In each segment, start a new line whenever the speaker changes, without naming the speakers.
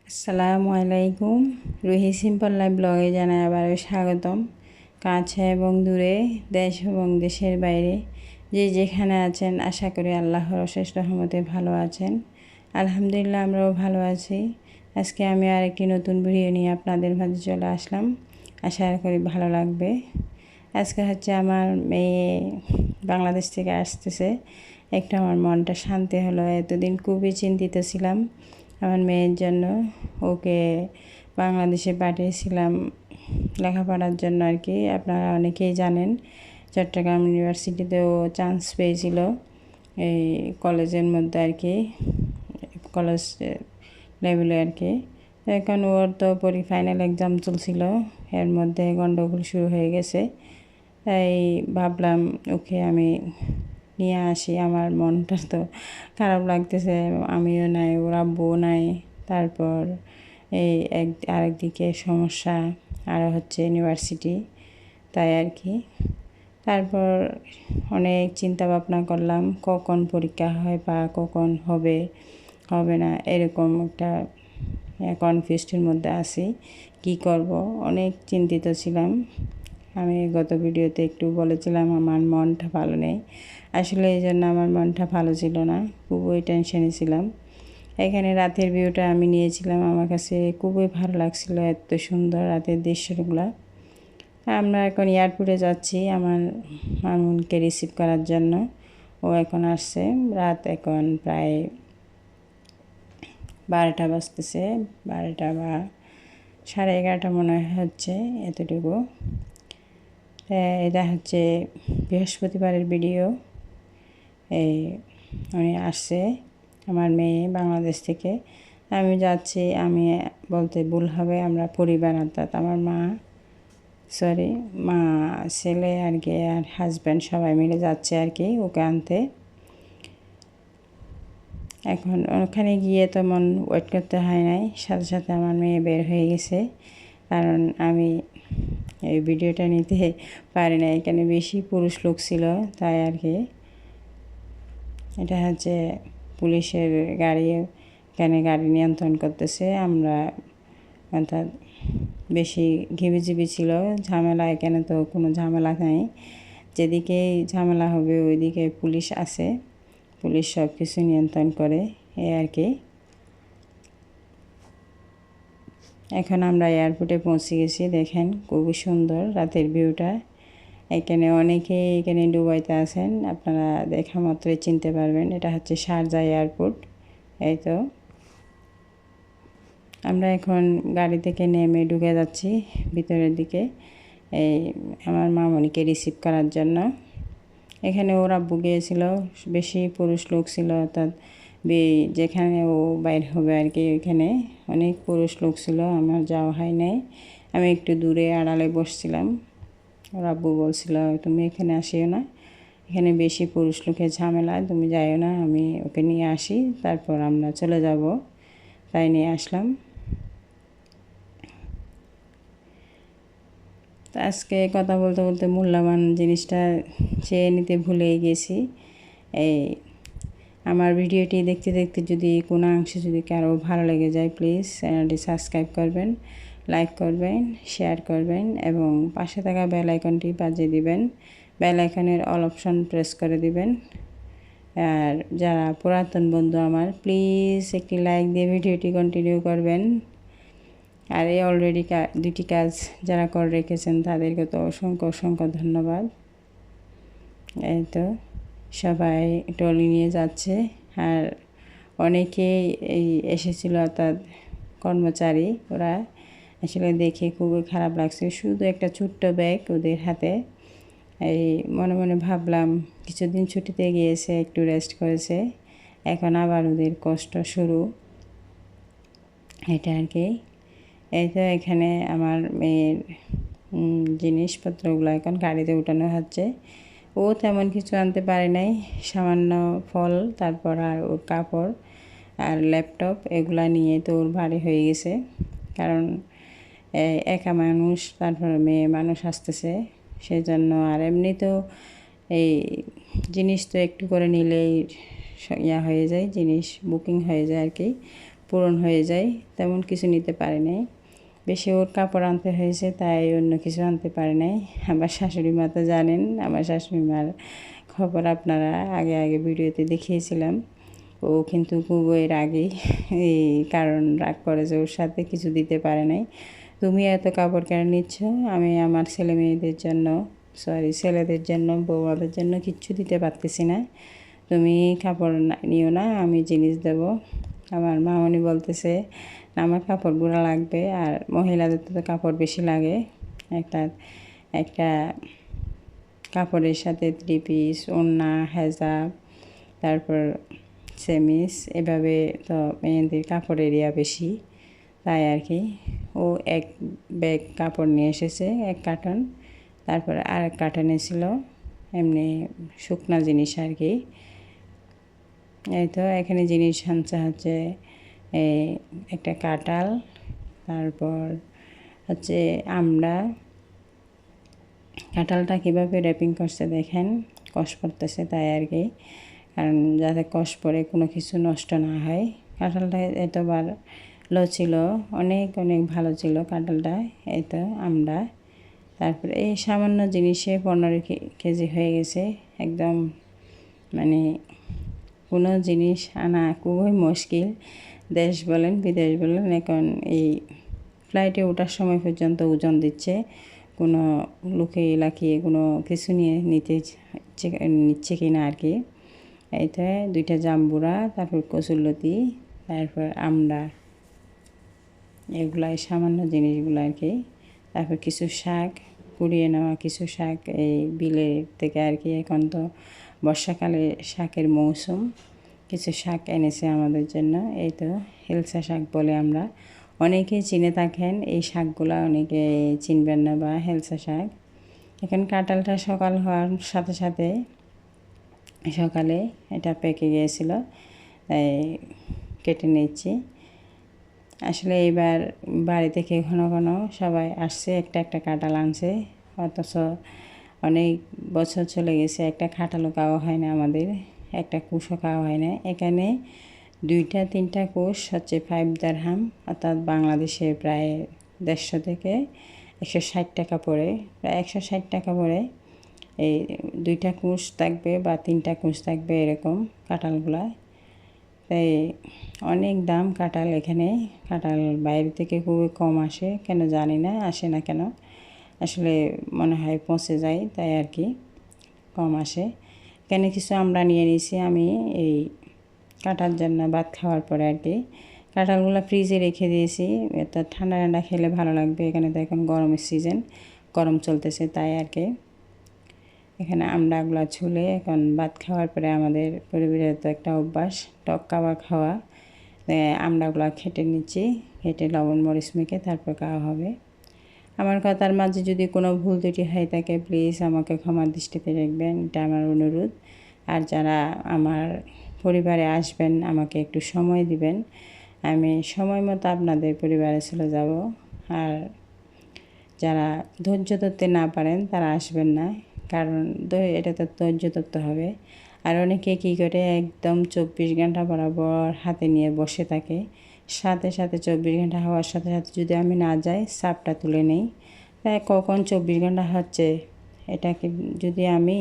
আসসালামু আলাইকুম। Ruhi simple life ব্লগে জানাই আবারও স্বাগতম। কাছে এবং দূরে, দেশ এবং দেশের বাইরে যে যেখানে আছেন, আশা করি আল্লাহর অশেষ রহমতে ভালো আছেন। আলহামদুলিল্লাহ, আমরাও ভালো আছি। আজকে আমি আরেকটি নতুন ভিডিও নিয়ে আপনাদের মাঝে চলে আসলাম। আশা করি ভালো লাগবে। আজকে হচ্ছে আমার মেয়ে বাংলাদেশ থেকে আসতেছে। একটু আমার মনটা শান্তি হলো। এতদিন খুবই চিন্তিত ছিলাম আমার মেয়ের জন্য। ওকে বাংলাদেশে পাঠিয়েছিলাম লেখাপড়ার জন্য আর কি। আপনারা অনেকেই জানেন চট্টগ্রাম ইউনিভার্সিটিতেও চান্স পেয়েছিল এই কলেজের মধ্যে আর কি, কলেজ লেভেলে আর কি। এখন ওর তো ফাইনাল এক্সাম চলছিল, এর মধ্যে গণ্ডগোল শুরু হয়ে গেছে। তাই ভাবলাম ওকে আমি নিয়ে আসি। আমার মনটা তো খারাপ লাগতেছে, আমিও নাই, ওর আব্বুও নাই। তারপর এই আরেকদিকে সমস্যা, আরও হচ্ছে ইউনিভার্সিটি, তাই আর কি। তারপর অনেক চিন্তা ভাবনা করলাম কখন পরীক্ষা হয় বা কখন হবে হবে না, এরকম একটা কনফিউজডের মধ্যে আছি। কি করব, অনেক চিন্তিত ছিলাম। আমি গত ভিডিওতে একটু বলেছিলাম আমার মনটা ভালো নেই। আসলে এই জন্য আমার মনটা ভালো ছিল না, খুবই টেনশনে ছিলাম। এখানে রাতের ভিউটা আমি নিয়েছিলাম, আমার কাছে খুবই ভালো লাগছিল, এত সুন্দর রাতের দৃশ্যগুলো। আমরা এখন এয়ারপোর্টে যাচ্ছি আমার মামুনকে রিসিভ করার জন্য। ও এখন আসছে, রাত এখন প্রায় 12টা বাজতেছে, 12টা বা 11:30 মনে হচ্ছে, এতটুকু। এটা হচ্ছে বৃহস্পতিবারের ভিডিও। এই উনি আসছে আমার মেয়ে বাংলাদেশ থেকে। আমি যাচ্ছি, আমি বলতে ভুল হবে, আমরা পরিবার অর্থাৎ আমার মা ছেলে আর কি আর হাজব্যান্ড সবাই মিলে যাচ্ছে আর কি ওকে আনতে। এখন ওখানে গিয়ে তেমন ওয়েট করতে হয় নাই, সাথে সাথে আমার মেয়ে বের হয়ে গেছে। কারণ আমি এই ভিডিওটা নিতে পারি না, এখানে বেশি পুরুষ লোক ছিল, তাই আর কি। এটা হচ্ছে পুলিশের গাড়ি, এখানে গাড়ি নিয়ন্ত্রণ করতেছে। আমরা অর্থাৎ বেশি ঘিবিজিবি ছিল, ঝামেলা, এখানে তো কোনো ঝামেলা নাই। যেদিকেই ঝামেলা হবে ওইদিকে পুলিশ আছে, পুলিশ সব কিছু নিয়ন্ত্রণ করে, এই আর কি। এখন আমরা এয়ারপোর্টে পৌঁছে গেছি। দেখেন খুবই সুন্দর রাতের ভিউটা। এখানে অনেকেই এখানে দুবাইতে আছেন, আপনারা দেখা মাত্রই চিনতে পারবেন। এটা হচ্ছে শারজা এয়ারপোর্ট। এই তো আমরা এখন গাড়ি থেকে নেমে ঢুকে যাচ্ছি ভিতরের দিকে, এই আমার মামনিকে রিসিভ করার জন্য। এখানে ওর আব্বু গিয়েছিল, বেশি পুরুষ লোক ছিল, অর্থাৎ যেখানে ও বাইর হবে আর কি, ওইখানে অনেক পুরুষ লোক ছিল, আমার যাওয়া হয় নাই। আমি একটু দূরে আড়ালে বসছিলাম। ওর আব্বু বলছিল তুমি এখানে আসিও না, এখানে বেশি পুরুষ লোকের ঝামেলা, তুমি যাইও না, আমি ওকে নিয়ে আসি, তারপর আমরা চলে যাব। তাই নিয়ে আসলাম। তো আজকে কথা বলতে বলতে মূল্যবান জিনিসটা চেয়ে নিতে ভুলেই গেছি। এই আমার ভিডিওটি দেখতে দেখতে যদি কোনো অংশে যদি কারো ভালো লেগে যায়, প্লিজ চ্যানেলটি সাবস্ক্রাইব করবেন, লাইক করবেন, শেয়ার করবেন এবং পাশে থাকা বেল আইকনটি বাজিয়ে দিবেন। বেল আইকনের অল অপশন প্রেস করে দিবেন। আর যারা পুরাতন বন্ধু আমার, প্লিজ একটি লাইক দিয়ে ভিডিওটি কন্টিনিউ করবেন। আর এই অলরেডি দুটি কাজ যারা করে রেখেছেন তাদেরকে তো অসংখ্য অসংখ্য ধন্যবাদ। এই তো সবাই ট্রলি নিয়ে যাচ্ছে, আর অনেকেই এই এসেছিল, অর্থাৎ কর্মচারী, ওরা আসলে দেখে খুবই খারাপ লাগছে। শুধু একটা ছোট্ট ব্যাগ ওদের হাতে। এই মনে মনে ভাবলাম কিছুদিন ছুটিতে গিয়েছে, একটু রেস্ট করেছে, এখন আবার ওদের কষ্ট শুরু, এটা আর কি। এই তো এখানে আমার মেয়ের জিনিসপত্রগুলো এখন গাড়িতে উঠানো হচ্ছে। ও তেমন কিছু আনতে পারে নাই, সামান্য ফল, তারপর আর ওর কাপড় আর ল্যাপটপ, এগুলা নিয়ে তো ওর ভারী হয়ে গেছে। কারণ একা মানুষ, তারপর মেয়ে মানুষ আসতেছে, সেই জন্য। আর এমনি তো এই জিনিস তো একটু করে নিলেই হয়ে যায়, জিনিস বুকিং হয়ে যায় আর কি। পূরণ হয়ে যায়, তেমন কিছু নিতে পারি নাই। বেশি ওর কাপড় আনতে হয়েছে, তাই অন্য কিছু আনতে পারি নাই। আমার শাশুড়ি মা তো জানেন, আমার শাশুড়ি মার খবর আপনারা আগে আগে ভিডিওতে দেখিয়েছিলাম। ও কিন্তু খুব এর আগেই এই কারণ রাগ করে যে ওর সাথে কিছু দিতে পারে নাই। তুমি এত কাপড় কেন নিচ্ছ? আমি আমার ছেলে মেয়েদের জন্য, ছেলেদের জন্য, বউদের জন্য কিচ্ছু দিতে পারতেছি না। তুমি কাপড় নিও না, আমি জিনিস দেব। আমার মামনি বলতেছে আমার কাপড়গুলো লাগবে, আর মহিলাদের তো কাপড় বেশি লাগে। একটা একটা কাপড়ের সাথে 3 পিস, ওড়না, হেজাব, তারপর সেমিস, এভাবে তো মেয়েদের কাপড় এরিয়া বেশি, তাই আর কি। ও এক ব্যাগ কাপড় নিয়ে এসেছে, 1 কার্টন। তারপর আরেক কার্টনে ছিল এমনি শুকনা জিনিস আর কি। এই তো এখানে জিনিস আনছে হচ্ছে একটা কাঁঠাল, তারপর হচ্ছে আমড়া। কাঁঠালটা কীভাবে র্যাপিং করছে দেখেন, কষ পড়তেছে তাই আর কি, কারণ যাতে কষ পড়ে কোনো কিছু নষ্ট না হয়। কাঁঠালটা এত ভালো ছিল, অনেক অনেক ভালো ছিল কাঁঠালটা। এই তো আমরা তারপরে এই সামান্য জিনিসে 15 কেজি হয়ে গেছে একদম। মানে কোনো জিনিস আনা খুবই মুশকিল, দেশ বলেন বিদেশ বলেন। এখন এই ফ্লাইটে ওঠার সময় পর্যন্ত ওজন দিচ্ছে, কোনো লুকিয়ে লাকিয়ে কোনো কিছু নিচ্ছে কি না আর কি। এইটা 2টা জাম্বুরা, তারপর কচুরলতি, তারপর আমড়া, এগুলাই সামান্য জিনিসগুলো আর কি। তারপর কিছু শাক, কুড়িয়ে নেওয়া কিছু শাক এই বিলের থেকে আর কি। এখন তো বর্ষাকালে শাকের মৌসুম, কিছু শাক এনেছে আমাদের জন্য। এই তো হেলসা শাক বলে আমরা, অনেকেই চিনে থাকেন এই শাকগুলা, অনেকে চিনবেন না বা হেলসা শাক। এখন কাঁঠালটা সকাল হওয়ার সাথে সাথে সকালে এটা পেকে গিয়েছিল, তাই কেটে নিচ্ছি। আসলে এবার বাড়ি থেকে ঘন ঘন সবাই আসছে, একটা একটা কাঁঠাল আনছে, অথচ অনেক বছর চলে গেছে, একটা কাঁঠালও খাওয়া হয় না আমাদের, একটা কুশও খাওয়া হয় না। এখানে 2টা 3টা কুশ হচ্ছে 5 দিরহাম, অর্থাৎ বাংলাদেশে প্রায় 150 থেকে 160 টাকা পড়ে, প্রায় 160 টাকা পড়ে। এই 2টা কুশ থাকবে বা 3টা কুশ থাকবে এরকম কাঁঠালগুলা। তাই অনেক দাম কাঁঠাল এখানে। কাঁঠাল বাইরে থেকে খুবই কম আসে, কেন জানি না, আসে না কেন, আসলে মনে হয় পচে যায় তাই আর কি কম আসে। এখানে কিছু আমরা নিয়ে নিয়েছি আমি এই কাঁঠাল জন্য ভাত খাওয়ার পরে আর কি। কাঁঠালগুলো ফ্রিজে রেখে দিয়েছি, তো ঠান্ডা ঠান্ডা খেলে ভালো লাগবে। এখানে তো এখন গরমের সিজন, গরম চলতেছে তাই আর কি। এখানে আমড়াগুলো ছুলে এখন ভাত খাওয়ার পরে আমাদের পরিবারের তো একটা অভ্যাস টক খাবার খাওয়া। আমড়াগুলো খেটে নিচ্ছি, খেটে লবণ মরিচ মেখে তারপর খাওয়া হবে। আমার কথার মাঝে যদি কোনো ভুল ত্রুটি হয়ে থাকে প্লিজ আমাকে ক্ষমার দৃষ্টিতে দেখবেন, এটা আমার অনুরোধ। আর যারা আমার পরিবারে আসবেন আমাকে একটু সময় দিবেন, আমি সময় মতো আপনাদের পরিবারে চলে যাব। আর যারা ধৈর্য ধরতে না পারেন তারা আসবেন না, কারণ এটা তো ধৈর্য ধরতে হবে। আর অনেকে কী করে একদম 24 ঘন্টা বরাবর হাতে নিয়ে বসে থাকে, সাথে সাথে 24 ঘন্টা হওয়ার সাথে সাথে যদি আমি না যাই চাপটা তুলে নেই, তাই কখন 24 ঘন্টা হচ্ছে এটাকে যদি আমি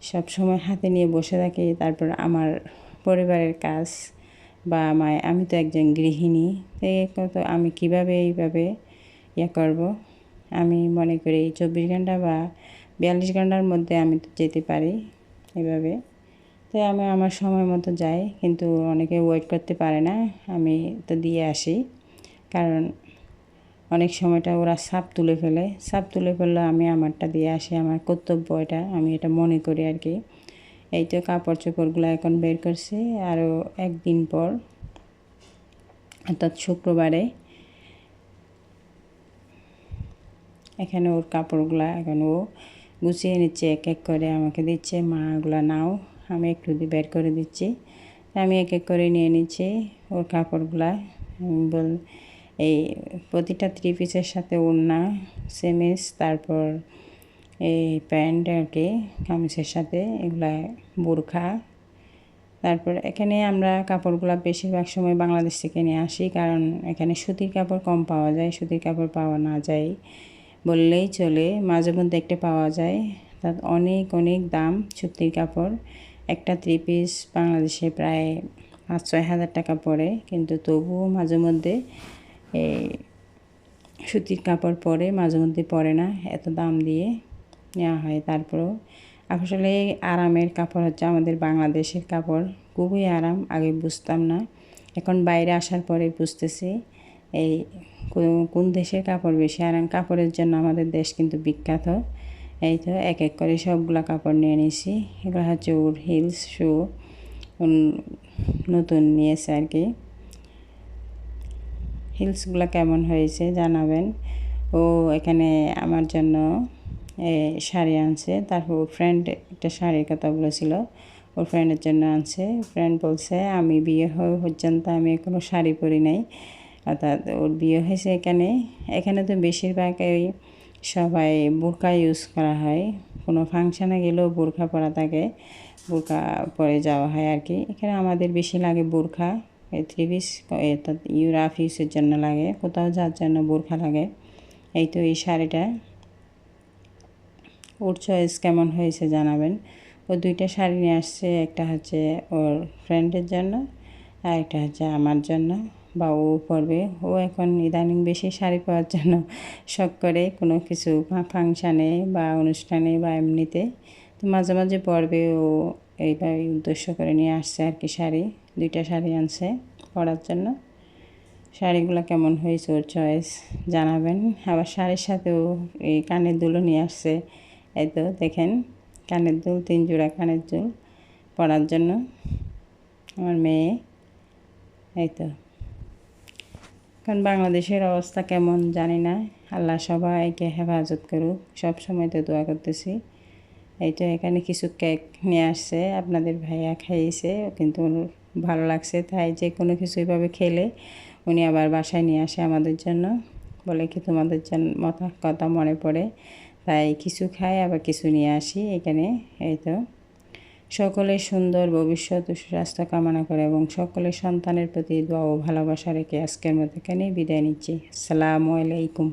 সব সময় হাতে নিয়ে বসে থাকি, তারপর আমার পরিবারের কাজ বা আমি তো একজন গৃহিণী, তো আমি কীভাবে এইভাবে করব। আমি মনে করি 24 ঘন্টা বা 42 ঘন্টার মধ্যে আমি তো যেতে পারি এভাবে। তাই আমি আমার সময় মতো যাই, কিন্তু অনেকে ওয়েট করতে পারে না, আমি তো দিয়ে আসি। কারণ অনেক সময়টা ওরা ছাপ তুলে ফেললে আমি আমারটা দিয়ে আসি, আমার কর্তব্য এটা, আমি এটা মনে করি আর কি। এই তো কাপড় চোপড়গুলো এখন বের করছি, আরও 1 দিন পর অর্থাৎ শুক্রবারে এখানে ওর কাপড়গুলা এখন ও গুছিয়ে নিচ্ছে, এক এক করে আমাকে দিচ্ছে, মাগুলা নাও, আমি একটু বের করে দিচ্ছি। আমি এক এক করে নিয়ে নিচ্ছি ওর কাপড়গুলা। এই প্রতিটা 3 পিসের সাথে ওড়না, সেমিস, তারপর এই প্যান্ট আর কি কামিজের সাথে, এগুলা বোরখা, তারপর এখানে আমরা কাপড়গুলো বেশিরভাগ সময় বাংলাদেশ থেকে নিয়ে আসি, কারণ এখানে সুতির কাপড় কম পাওয়া যায়। সুতির কাপড় পাওয়া না যায় বললেই চলে, মাঝে মধ্যে একটা পাওয়া যায়। তার অনেক অনেক দাম সুতির কাপড়। একটা 3 পিস বাংলাদেশে প্রায় 5-6 হাজার টাকা পড়ে, কিন্তু তবুও মাঝে মধ্যে এই সুতির কাপড় পরে, মাঝে মধ্যে পরে না, এত দাম দিয়ে নেওয়া হয়। তারপরেও আসলে আরামের কাপড় হচ্ছে আমাদের বাংলাদেশের কাপড়, খুবই আরাম। আগে বুঝতাম না, এখন বাইরে আসার পরে বুঝতেছি এই কোন দেশের কাপড় বেশি আরাম। কাপড়ের জন্য আমাদের দেশ কিন্তু বিখ্যাত। এই তো এক এক করে সবগুলা কাপড় নিয়ে নিয়েছি। এগুলো হচ্ছে ওর হিলস শু, নতুন নিয়েছে আর কি। হিলসগুলো কেমন হয়েছে জানাবেন। ও এখানে আমার জন্য শাড়ি আনছে। তারপর ওর ফ্রেন্ড একটা শাড়ির কথা বলেছিল, ওর ফ্রেন্ডের জন্য আনছে। ফ্রেন্ড বলছে আমি বিয়ে হয়ে পর্যন্ত আমি কোনো শাড়ি পরি নাই, অর্থাৎ ওর বিয়ে হয়েছে এখানে। এখানে তো বেশিরভাগ ওই সবাই বোরকা ইউজ করা হয়, কোনো ফাংশানে গেলেও বোরকা পরা থাকে, বোরকা পরে যাওয়া হয় আর কি। এখানে আমাদের বেশি লাগে বোরকা, 3 পিস অর্থাৎ রাফ ইউজের জন্য লাগে, কোথাও যাওয়ার জন্য বোরকা লাগে। এই তো এই শাড়িটা, ওর চয়েস কেমন হয়েছে জানাবেন। ও 2টা শাড়ি নিয়ে আসছে, একটা হচ্ছে ওর ফ্রেন্ডের জন্য আর একটা হচ্ছে আমার জন্য, বা ও পরবে। ও এখন ইদানিং বেশি শাড়ি পরার জন্য শখ করে, কোনো কিছু ফাংশানে বা অনুষ্ঠানে বা এমনিতে। তো মাঝে মাঝে পরবে ও, এইভাবে উদ্দেশ্য করে নিয়ে আসছে আর কি শাড়ি। 2টা শাড়ি আনছে পরার জন্য। শাড়িগুলো কেমন হয়েছে ওর চয়েস জানাবেন। আবার শাড়ির সাথেও এই কানের দুলও নিয়ে আসছে। এই তো দেখেন, কানের দুল, 3 জোড়া কানের দুল পরার জন্য আমার মেয়ে। এই তো কারণ বাংলাদেশের অবস্থা কেমন জানি না, আল্লাহ সবাইকে হেফাজত করুক, সব সময় তো দোয়া করতেছি। এই তো এখানে কিছু কেক নিয়ে আসছে, আপনাদের ভাইয়া খাইয়েছে, কিন্তু ওর ভালো লাগছে, তাই যে কোনো কিছু এইভাবে খেলে উনি আবার বাসায় নিয়ে আসে আমাদের জন্য, বলে কি তোমাদের জন্য কথা মনে পড়ে, তাই কিছু খাই আবার কিছু নিয়ে আসি এখানে। এই তো সকলের সুন্দর ভবিষ্যৎ ও সুস্বাস্থ্য কামনা করে এবং সকলের সন্তানের প্রতি দোয়া ও ভালোবাসা রেখে আজকের মতো এখানেই বিদায় নিচ্ছি। আসসালামু আলাইকুম।